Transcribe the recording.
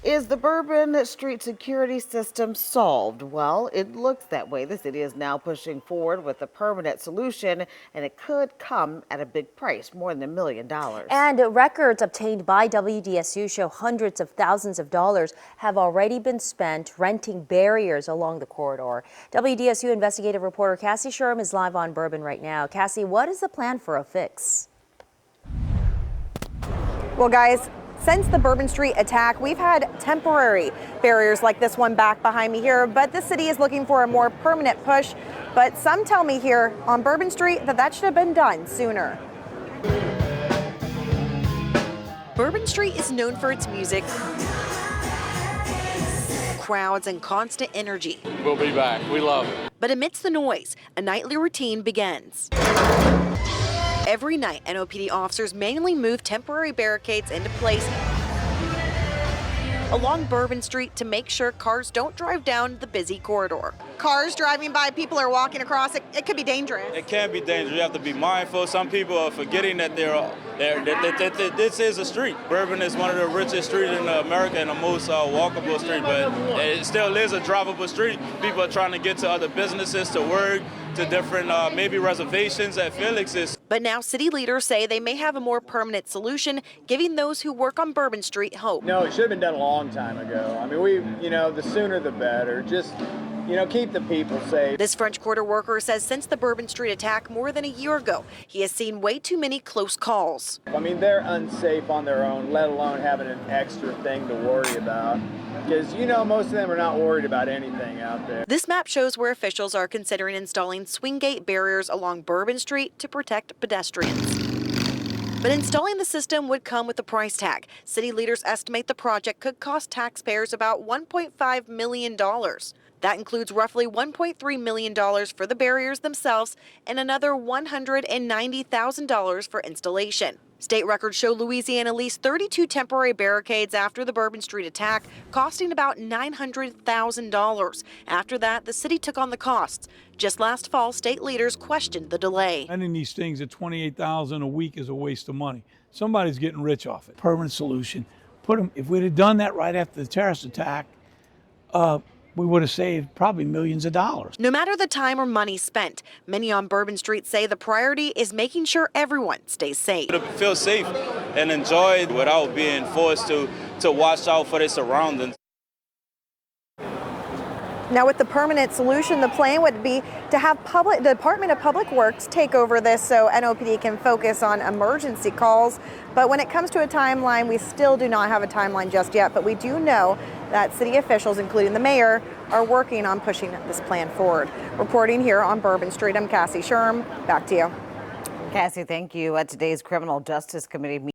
Is the Bourbon Street security system solved? Well, it looks that way. The city is now pushing forward with a permanent solution, and it could come at a big price, more than $1 million. And records obtained by WDSU show hundreds of thousands of dollars have already been spent renting barriers along the corridor. WDSU investigative reporter Cassie Sherm is live on Bourbon right now. Cassie, what is the plan for a fix? Well, guys, since the Bourbon Street attack, we've had temporary barriers like this one back behind me here, but the city is looking for a more permanent push. But some tell me here on Bourbon Street that should have been done sooner. Bourbon Street is known for its music, crowds, and constant energy. We'll be back. We love it. But amidst the noise, a nightly routine begins. Every night, NOPD officers manually move temporary barricades into place along Bourbon Street to make sure cars don't drive down the busy corridor. Cars driving by, people are walking across, it could be dangerous. It can be dangerous. You have to be mindful. Some people are forgetting that that this is a street. Bourbon is one of the richest streets in America and the most walkable street, but it still is a drivable street. People are trying to get to other businesses, to work, to different maybe reservations at Felix's. But now city leaders say they may have a more permanent solution, giving those who work on Bourbon Street hope. No, it should have been done a long time ago. I mean, the sooner the better. Just, keep the people safe. This French Quarter worker says since the Bourbon Street attack more than a year ago, he has seen way too many close calls. I mean, they're unsafe on their own, let alone having an extra thing to worry about. Because, most of them are not worried about anything out there. This map shows where officials are considering installing swing gate barriers along Bourbon Street to protect pedestrians. But installing the system would come with a price tag. City leaders estimate the project could cost taxpayers about $1.5 million. That includes roughly $1.3 million for the barriers themselves and another $190,000 for installation. State records show Louisiana leased 32 temporary barricades after the Bourbon Street attack, costing about $900,000. After that, the city took on the costs. Just last fall, state leaders questioned the delay. Spending these things at $28,000 a week is a waste of money. Somebody's getting rich off it. Permanent solution. If we'd have done that right after the terrorist attack, we would have saved probably millions of dollars. No matter the time or money spent, many on Bourbon Street say the priority is making sure everyone stays safe. To feel safe and enjoy it without being forced to watch out for their surroundings. Now, with the permanent solution, the plan would be to have the Department of Public Works take over this so NOPD can focus on emergency calls. But when it comes to a timeline, we still do not have a timeline just yet. But we do know that city officials, including the mayor, are working on pushing this plan forward. Reporting here on Bourbon Street, I'm Cassie Sherm. Back to you. Cassie, thank you. At today's Criminal Justice Committee meeting.